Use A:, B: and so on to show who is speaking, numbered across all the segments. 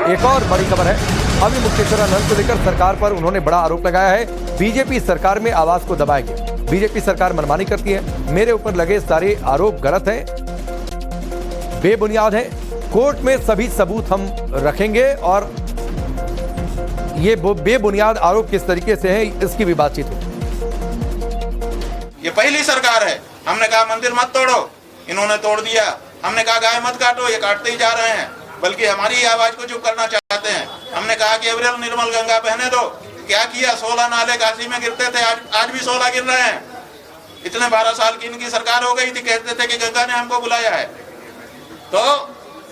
A: एक और बड़ी खबर है। अभी मुक्तेश्वरानंद को लेकर सरकार पर उन्होंने बड़ा आरोप लगाया है। बीजेपी सरकार में आवाज को दबाएंगे। बीजेपी सरकार मनमानी करती है। मेरे ऊपर लगे सारे आरोप गलत हैं, बेबुनियाद हैं। कोर्ट में सभी सबूत हम रखेंगे और ये बेबुनियाद आरोप किस तरीके से है इसकी भी बातचीत हुई।
B: ये पहली सरकार है। हमने कहा मंदिर मत तोड़ो, इन्होंने तोड़ दिया। हमने कहा गाय मत काटो, ये काटते ही जा रहे हैं, बल्कि हमारी आवाज को चुप करना चाहते हैं। हमने कहा कि अविरल निर्मल गंगा बहने दो। क्या किया? 16 नाले काशी में गिरते थे, आज भी 16 गिर रहे हैं। इतने 12 साल की इनकी सरकार हो गई थी, कहते थे कि गंगा ने हमको बुलाया है। तो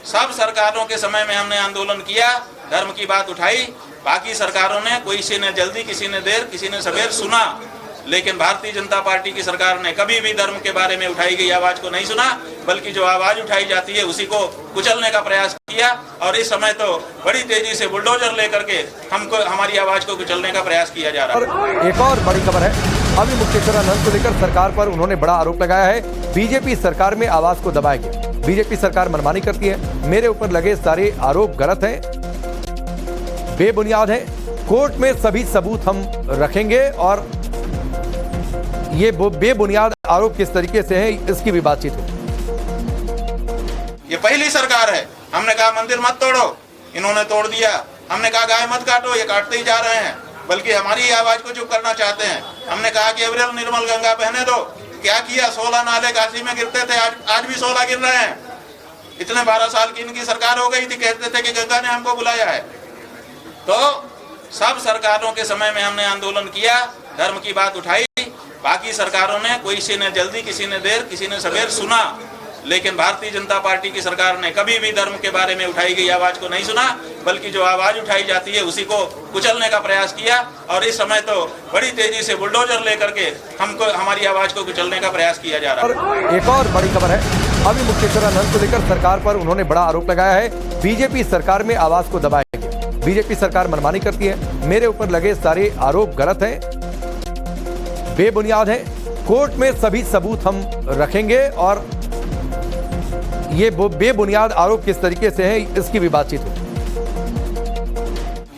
B: सब सरकारों के समय में हमने आंदोलन किया, धर्म की बात उठाई। बाकी सरकारों ने, कोई किसी ने जल्दी, किसी ने देर, किसी ने सवेर सुना, लेकिन भारतीय जनता पार्टी की सरकार ने कभी भी धर्म के बारे में उठाई गई आवाज को नहीं सुना, बल्कि जो आवाज उठाई जाती है उसी को कुचलने का प्रयास किया। और इस समय तो बड़ी तेजी से बुलडोजर लेकर के हमको, हमारी आवाज को कुचलने का प्रयास किया जा रहा है।
A: और एक और बड़ी खबर है। अभी मुक्तेश्वरानंद को लेकर सरकार पर उन्होंने बड़ा आरोप लगाया है। बीजेपी सरकार में आवाज को दबाएंगे। बीजेपी सरकार मनमानी करती है। मेरे ऊपर लगे सारे आरोप गलत हैं, बेबुनियाद हैं। कोर्ट में सभी सबूत हम रखेंगे और ये बेबुनियाद आरोप किस तरीके से है इसकी भी बातचीत हुई।
B: ये पहली सरकार है। हमने कहा मंदिर मत तोड़ो, इन्होंने तोड़ दिया। हमने कहा गाय मत काटो, ये काटते ही जा रहे हैं, बल्कि हमारी आवाज को चुप करना चाहते हैं। हमने कहा कि अविरल निर्मल गंगा बहने दो। क्या किया? 16 नाले काशी में गिरते थे, आज भी 16 गिर रहे हैं। इतने 12 साल की इनकी सरकार हो गई थी, कहते थे कि गंगा ने हमको बुलाया है। तो सब सरकारों के समय में हमने आंदोलन किया, धर्म की बात उठाई। बाकी सरकारों ने, कोई किसी ने जल्दी, किसी ने देर, किसी ने सवेर सुना, लेकिन भारतीय जनता पार्टी की सरकार ने कभी भी धर्म के बारे में उठाई गई आवाज को नहीं सुना, बल्कि जो आवाज उठाई जाती है उसी को कुचलने का प्रयास किया। और इस समय तो बड़ी तेजी से बुलडोजर लेकर के हमको, हमारी आवाज को कुचलने का प्रयास किया जा रहा है।
A: और एक और बड़ी खबर है। अभी मुक्तेश्वरानंद को लेकर सरकार पर उन्होंने बड़ा आरोप लगाया है। बीजेपी सरकार में आवाज को दबाएंगे। बीजेपी सरकार मनमानी करती है। मेरे ऊपर लगे सारे आरोप गलत हैं, बेबुनियाद हैं। कोर्ट में सभी सबूत हम रखेंगे और ये बेबुनियाद आरोप किस तरीके से है इसकी भी बातचीत हुई।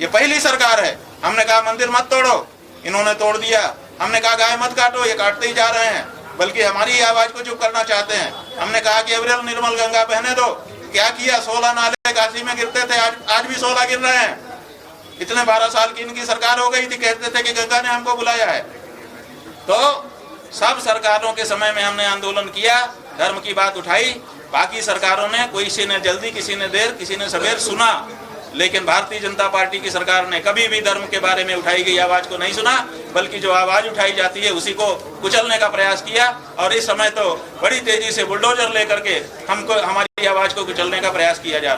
B: ये पहली सरकार है। हमने कहा मंदिर मत तोड़ो, इन्होंने तोड़ दिया। हमने कहा गाय मत काटो, ये काटते ही जा रहे हैं, बल्कि हमारी आवाज को चुप करना चाहते हैं। हमने कहा कि अविरल निर्मल गंगा बहने दो। क्या किया? 16 नाले काशी में गिरते थे, आज भी 16 गिर रहे हैं। इतने 12 साल की इनकी सरकार हो गई थी, कहते थे कि गंगा ने हमको बुलाया है। तो सब सरकारों के समय में हमने आंदोलन किया, धर्म की बात उठाई। बाकी सरकारों ने, कोई किसी ने जल्दी, किसी ने देर, किसी ने सवेर सुना, लेकिन भारतीय जनता पार्टी की सरकार ने कभी भी धर्म के बारे में उठाई गई आवाज को नहीं सुना, बल्कि जो आवाज उठाई जाती है उसी को कुचलने का प्रयास किया। और इस समय तो बड़ी तेजी से बुलडोजर लेकर के हमको, हमारी आवाज को कुचलने का प्रयास किया जा रहा है।